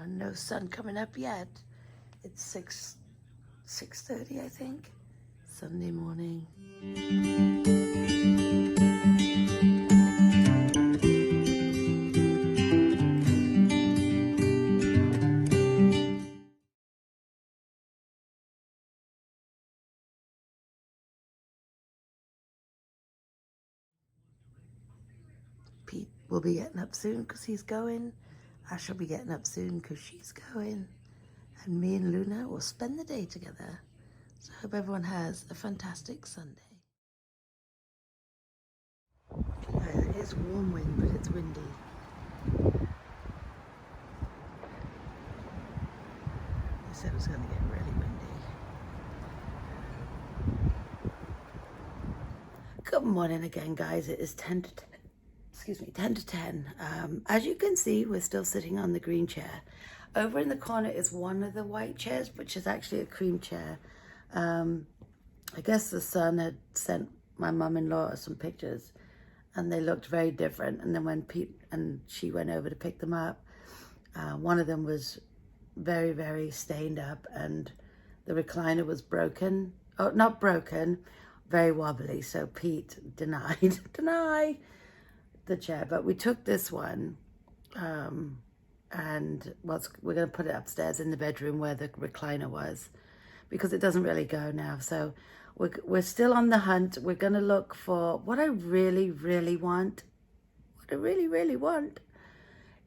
and no sun coming up yet. It's 6:30, I think, Sunday morning. Pete will be getting up soon because he's going. Ash will be getting up soon because she's going. And me and Luna will spend the day together. So I hope everyone has a fantastic Sunday. It is warm wind, but it's windy. They said it was going to get really windy. Good morning again, guys. It is 10 to 10. As you can see, we're still sitting on the green chair. Over in the corner is one of the white chairs, which is actually a cream chair. I guess the son had sent my mum-in-law some pictures and they looked very different. And then when Pete and she went over to pick them up, one of them was very, very stained up and the recliner was broken. Oh, not broken, very wobbly. So Pete denied the chair, but we took this one and we're going to put it upstairs in the bedroom where the recliner was because it doesn't really go now. So we're still on the hunt. We're going to look for what I really, really want. What I really, really want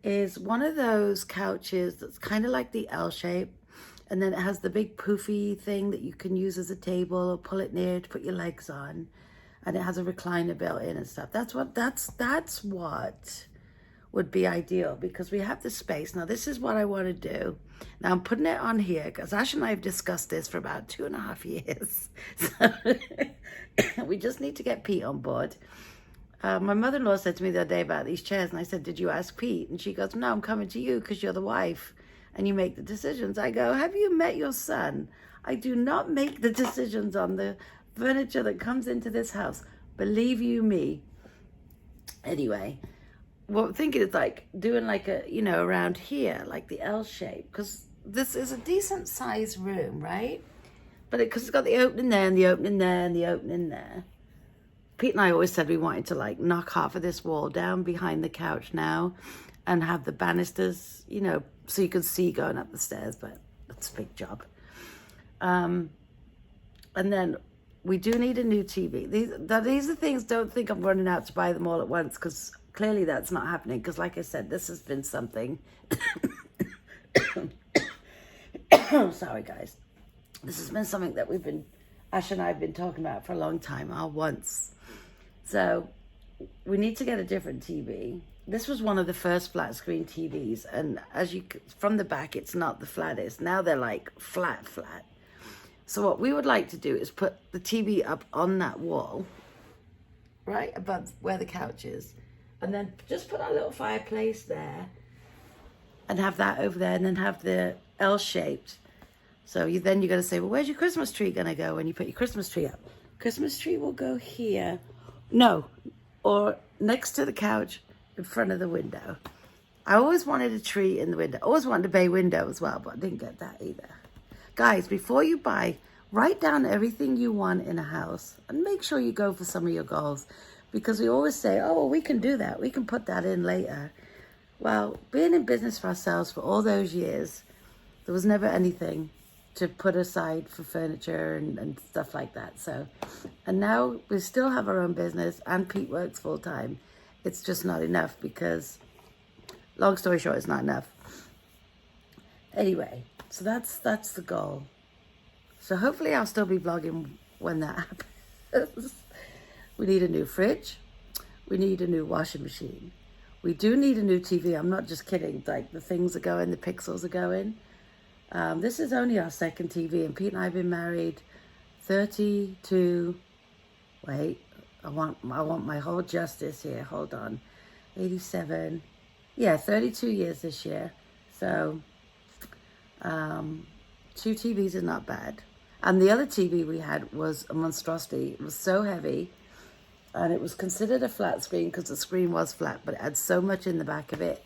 is one of those couches that's kind of like the L shape, and then it has the big poofy thing that you can use as a table or pull it near to put your legs on, and it has a recliner built in and stuff. That's what would be ideal because we have the space. Now this is what I want to do. Now I'm putting it on here because Ash and I have discussed this for about 2.5 years. So we just need to get Pete on board. My mother-in-law said to me the other day about these chairs and I said, did you ask Pete? And she goes, no, I'm coming to you because you're the wife and you make the decisions. I go, have you met your son? I do not make the decisions on the furniture that comes into this house. Believe you me. Anyway, what I'm thinking is like doing like a, around here, like the L shape, because this is a decent sized room, right? But because it's got the opening there and the opening there and the opening there. Pete and I always said we wanted to like knock half of this wall down behind the couch now and have the banisters, so you can see going up the stairs, but that's a big job. And then we do need a new TV. These are things, don't think I'm running out to buy them all at once because clearly that's not happening because like I said, this has been something. Sorry, guys. This has been something that Ash and I have been talking about for a long time, our wants. So we need to get a different TV. This was one of the first flat screen TVs. And from the back, it's not the flattest. Now they're like flat. So what we would like to do is put the TV up on that wall, right above where the couch is. And then just put our little fireplace there and have that over there and then have the L-shaped. So then you're going to say, well, where's your Christmas tree going to go when you put your Christmas tree up? Christmas tree will go here. No, or next to the couch in front of the window. I always wanted a tree in the window. I always wanted a bay window as well, but I didn't get that either. Guys, before you buy, write down everything you want in a house and make sure you go for some of your goals. Because we always say, oh, well, we can do that. We can put that in later. Well, being in business for ourselves for all those years, there was never anything to put aside for furniture and stuff like that. So, and now we still have our own business and Pete works full time. It's just not enough because, long story short, it's not enough. Anyway, so that's the goal. So hopefully I'll still be vlogging when that happens. We need a new fridge. We need a new washing machine. We do need a new TV. I'm not just kidding. Like the things are going, the pixels are going. This is only our second TV, and Pete and I have been married 32. Wait, I want my whole justice here. Hold on, 87. Yeah, 32 years this year. So, 2 TVs is not bad. And the other TV we had was a monstrosity. It was so heavy. And it was considered a flat screen because the screen was flat, but it had so much in the back of it.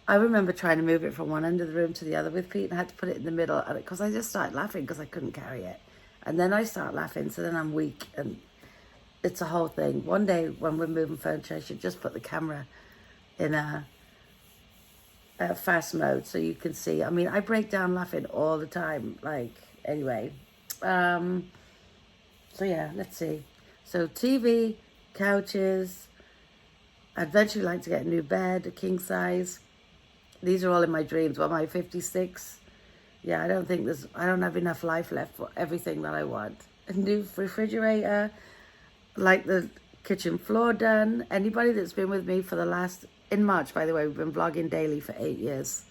I remember trying to move it from one end of the room to the other with Pete and had to put it in the middle because I just started laughing because I couldn't carry it. And then I start laughing, so then I'm weak and it's a whole thing. One day when we're moving furniture, I should just put the camera in a fast mode so you can see. I mean, I break down laughing all the time. Like, anyway. So yeah, let's see. So TV, couches. I'd eventually like to get a new bed, a king size. These are all in my dreams. Well, my 56. Yeah, I don't have enough life left for everything that I want. A new refrigerator, like the kitchen floor done. Anybody that's been with me for in March, by the way, we've been vlogging daily for 8 years.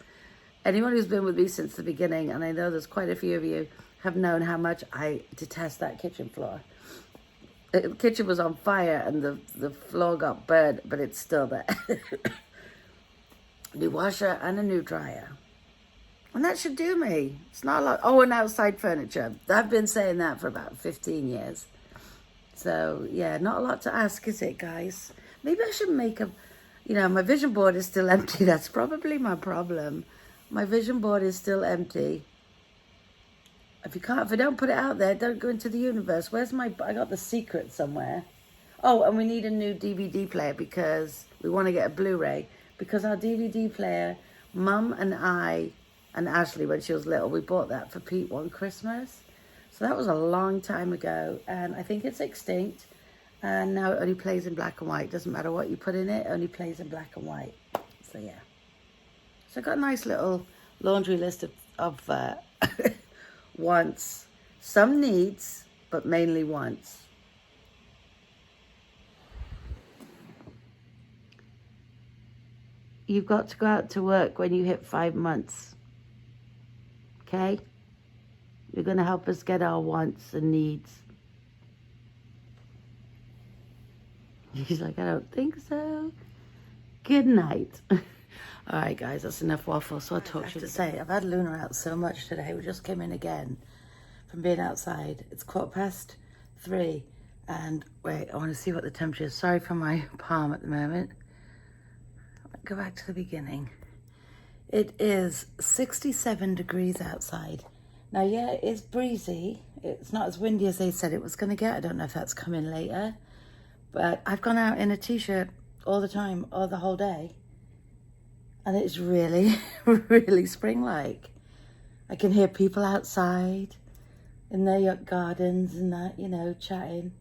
Anyone who's been with me since the beginning, and I know there's quite a few of you, have known how much I detest that kitchen floor. The kitchen was on fire and the floor got burnt, but it's still there. New washer and a new dryer. And that should do me. It's not a lot. Oh, and outside furniture. I've been saying that for about 15 years. So, yeah, not a lot to ask, is it, guys? Maybe I should make my vision board is still empty. That's probably my problem. My vision board is still empty. If I don't put it out there, don't go into the universe. I got the secret somewhere. Oh, and we need a new DVD player because we want to get a Blu-ray. Because our DVD player, Mum and I, and Ashley, when she was little, we bought that for Pete one Christmas. So that was a long time ago. And I think it's extinct. And now it only plays in black and white. Doesn't matter what you put in it, it only plays in black and white. So yeah. So I got a nice little laundry list of wants. Some needs, but mainly wants. You've got to go out to work when you hit 5 months. Okay? You're going to help us get our wants and needs. He's like, I don't think so. Good night. All right, guys, that's enough waffle. So I'll talk to you. I've had Luna out so much today. We just came in again from being outside. It's 3:15. And wait, I want to see what the temperature is. Sorry for my palm at the moment. Go back to the beginning. It is 67 degrees outside. Now, yeah, it's breezy. It's not as windy as they said it was going to get. I don't know if that's coming later. But I've gone out in a t-shirt all the time, or the whole day. And it's really, really spring-like. I can hear people outside in their gardens and that, chatting.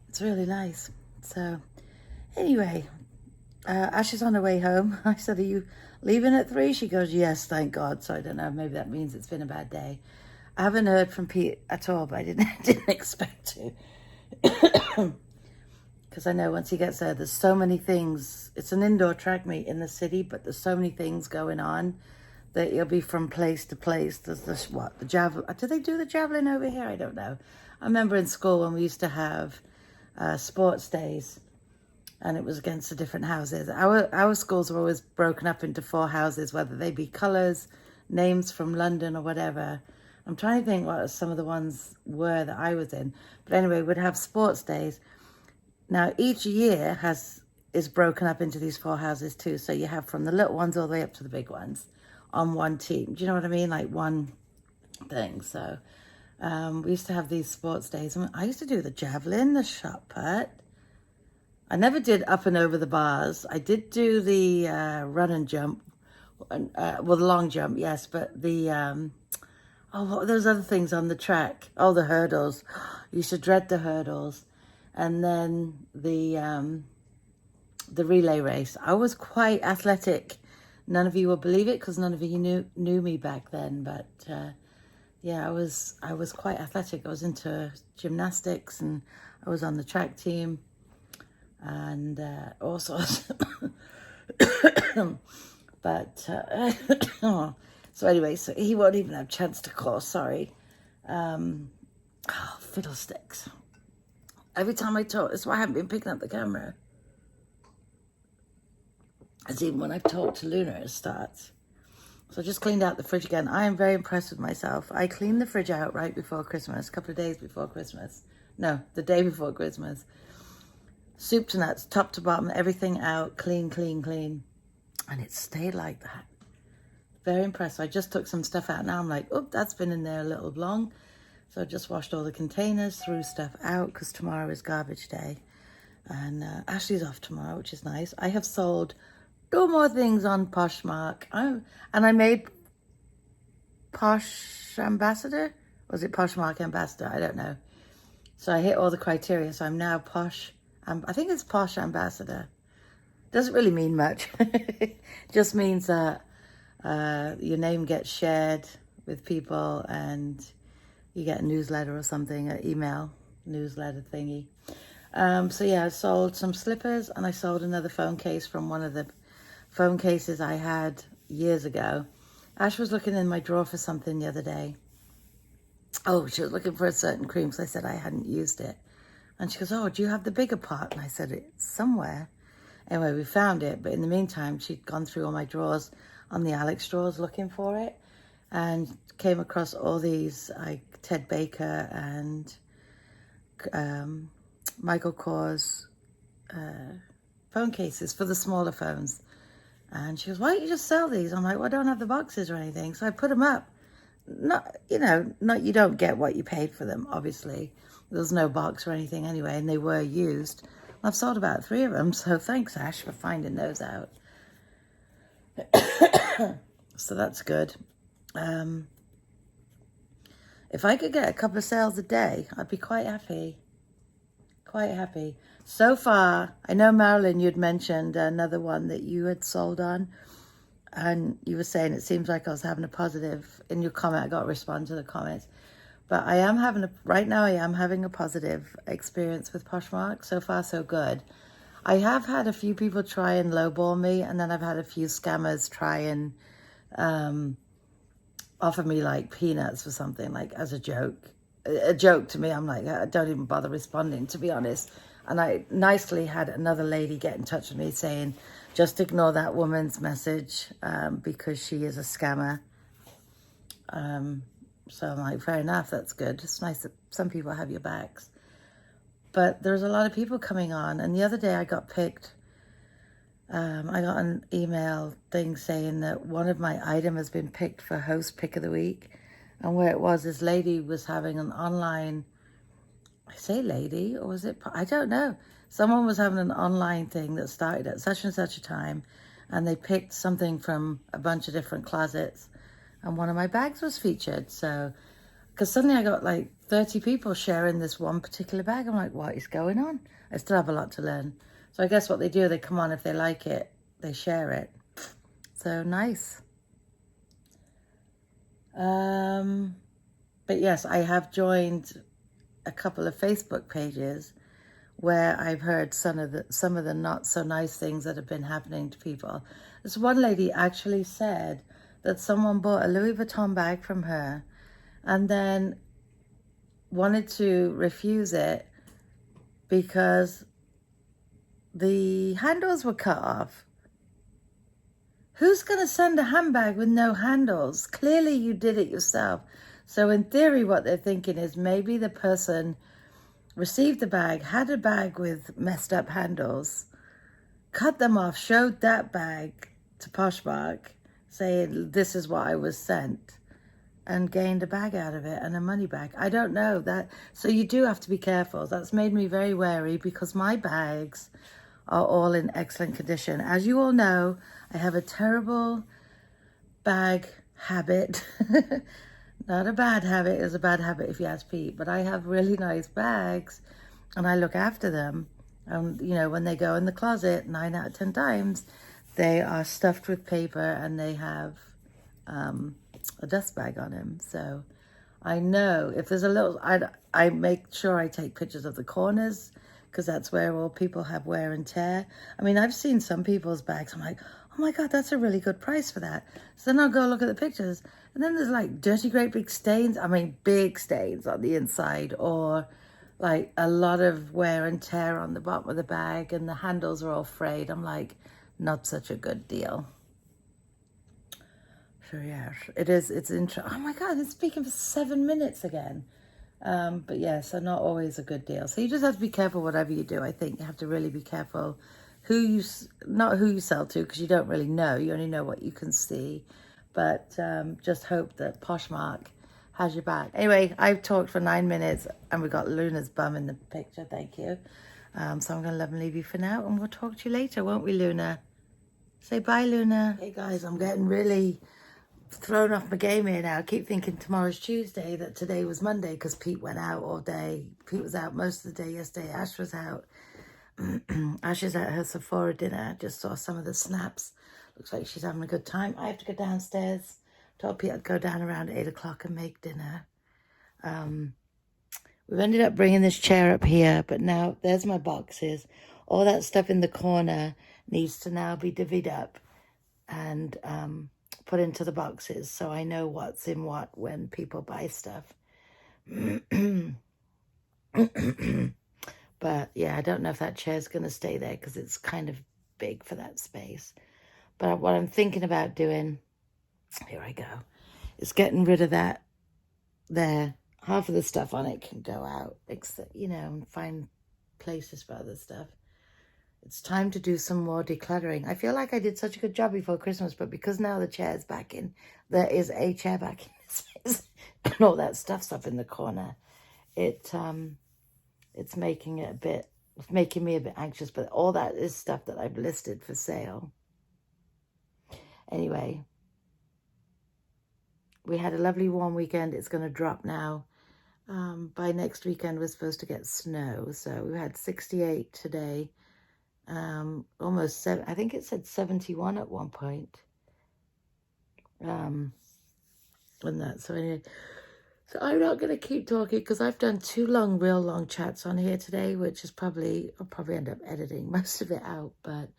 It's really nice. So, anyway, Ash is on her way home. I said, are you leaving at 3? She goes, yes, thank God. So I don't know, maybe that means it's been a bad day. I haven't heard from Pete at all, but I didn't expect to. Because I know once he gets there, there's so many things. It's an indoor track meet in the city, but there's so many things going on that you'll be from place to place. There's the javelin. Do they do the javelin over here? I don't know. I remember in school when we used to have sports days, and it was against the different houses. Our schools were always broken up into 4 houses, whether they be colours, names from London or whatever. I'm trying to think what some of the ones were that I was in. But anyway, we'd have sports days. Now, each year is broken up into these 4 houses too. So you have from the little ones all the way up to the big ones on one team. Do you know what I mean? Like one thing. So we used to have these sports days. I used to do the javelin, the shot put. I never did up and over the bars. I did do the run and jump. The long jump, yes. But the, what were those other things on the track? Oh, the hurdles. I used to dread the hurdles. And then the relay race. I was quite athletic. None of you will believe it because none of you knew me back then. But yeah, I was quite athletic. I was into gymnastics and I was on the track team and all sorts. But so anyway, so he won't even have a chance to call. Sorry. Fiddlesticks. Every time I talk, that's why I haven't been picking up the camera. As even when I've talked to Luna, it starts. So I just cleaned out the fridge again. I am very impressed with myself. I cleaned the fridge out right before Christmas, a couple of days before Christmas. No, the day before Christmas. Soup to nuts, top to bottom, everything out, clean, clean, clean. And it stayed like that. Very impressed. I just took some stuff out now. I'm like, oh, that's been in there a little long. So I just washed all the containers, threw stuff out because tomorrow is garbage day. And Ashley's off tomorrow, which is nice. I have sold 2 more things on Poshmark. And I made Posh Ambassador. Was it Poshmark Ambassador? I don't know. So I hit all the criteria. So I'm now Posh. I think it's Posh Ambassador. Doesn't really mean much. Just means that your name gets shared with people and you get a newsletter or something, an email newsletter thingy. So yeah, I sold some slippers and I sold another phone case from one of the phone cases I had years ago. Ash was looking in my drawer for something the other day. Oh, she was looking for a certain cream, so I said I hadn't used it. And she goes, oh, do you have the bigger part? And I said, it's somewhere. Anyway, we found it, but in the meantime, she'd gone through all my drawers on the Alex drawers looking for it and came across all these, like Ted Baker and Michael Kors phone cases for the smaller phones. And she goes, why don't you just sell these? I'm like, well, I don't have the boxes or anything. So I put them up. Not, you don't get what you paid for them, obviously. There's no box or anything anyway, and they were used. I've sold about 3 of them, so thanks, Ash, for finding those out. So that's good. If I could get a couple of sales a day, I'd be quite happy. Quite happy. So far, I know, Marilyn, you'd mentioned another one that you had sold on, and you were saying it seems like I was having a positive. In your comment, I got to respond to the comments. But right now I am having a positive experience with Poshmark. So far, so good. I have had a few people try and lowball me, and then I've had a few scammers try and offer me like peanuts for something, like as a joke. A joke to me, I'm like, I don't even bother responding, to be honest. And I nicely had another lady get in touch with me saying, just ignore that woman's message because she is a scammer. So I'm like, fair enough, that's good. It's nice that some people have your backs. But there's a lot of people coming on. And the other day I got picked. I got an email thing saying that one of my items has been picked for host pick of the week. And where it was, this lady was having an online, I say lady, or was it, I don't know. Someone was having an online thing that started at such and such a time. And they picked something from a bunch of different closets. And one of my bags was featured. So, because suddenly I got like 30 people sharing this one particular bag. I'm like, what is going on? I still have a lot to learn. So I guess what they do, they come on, if they like it, they share it. So nice. But yes, I have joined a couple of Facebook pages where I've heard some of the not so nice things that have been happening to people. This one lady actually said that someone bought a Louis Vuitton bag from her and then wanted to refuse it because the handles were cut off. Who's going to send a handbag with no handles? Clearly you did it yourself. So in theory, what they're thinking is maybe the person received the bag, had a bag with messed up handles, cut them off, showed that bag to Poshmark, saying this is what I was sent, and gained a bag out of it and a money bag. I don't know that. So you do have to be careful. That's made me very wary because my bags are all in excellent condition. As you all know, I have a terrible bag habit. Not a bad habit, it's a bad habit if you ask Pete, but I have really nice bags and I look after them. And when they go in the closet, 9 out of 10 times, they are stuffed with paper and they have a dust bag on them. So I know if there's a little, I make sure I take pictures of the corners because that's where all people have wear and tear. I mean, I've seen some people's bags. I'm like, oh my God, that's a really good price for that. So then I'll go look at the pictures and then there's like dirty, great big stains. I mean, big stains on the inside or like a lot of wear and tear on the bottom of the bag and the handles are all frayed. I'm like, not such a good deal. So yeah, it's interesting. Oh my God, it's speaking for 7 minutes again. But yeah, so not always a good deal. So you just have to be careful whatever you do. I think you have to really be careful not who you sell to, because you don't really know. You only know what you can see. But just hope that Poshmark has your back. Anyway, I've talked for 9 minutes and we got Luna's bum in the picture. Thank you. So I'm going to love and leave you for now, and we'll talk to you later, won't we, Luna? Say bye, Luna. Hey guys, I'm getting really thrown off my game here now. I keep thinking tomorrow's Tuesday, that today was Monday, because Pete went out all day. Pete was out most of the day yesterday. Ash was out. Ash is at her Sephora dinner. Just saw some of the snaps. Looks like she's having a good time. I have to go downstairs. Told Pete I'd go down around 8 o'clock and make dinner. We've ended up bringing this chair up here, but now there's my boxes. All that stuff in the corner needs to now be divvied up and put into the boxes, so I know what's in what when people buy stuff. But yeah, I don't know if that chair's going to stay there because it's kind of big for that space. But what I'm thinking about doing, here I go, is getting rid of that there. Half of the stuff on it can go out, except, you know, and find places for other stuff. It's time to do some more decluttering. I feel like I did such a good job before Christmas, but because now the chair's back in, there is a chair back in this space, and all that stuff's up in the corner. It's making it it's making me a bit anxious, but all that is stuff that I've listed for sale. Anyway, we had a lovely warm weekend. It's going to drop now. By next weekend, we're supposed to get snow. So we had 68 today. Almost 7. I think it said 71 at one point. And that. So anyway, so I'm not going to keep talking because I've done 2 real long chats on here today, which is I'll probably end up editing most of it out. But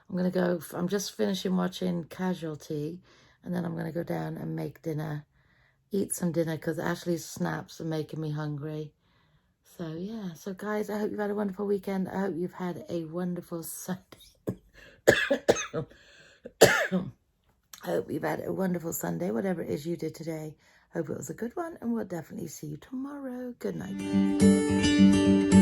I'm going to go. I'm just finishing watching Casualty, and then I'm going to go down and make dinner. Eat some dinner because Ashley's snaps are making me hungry. So yeah, so guys, I hope you've had a wonderful weekend. I hope you've had a wonderful Sunday. I hope you've had a wonderful Sunday, whatever it is you did today. Hope it was a good one, and we'll definitely see you tomorrow. Good night.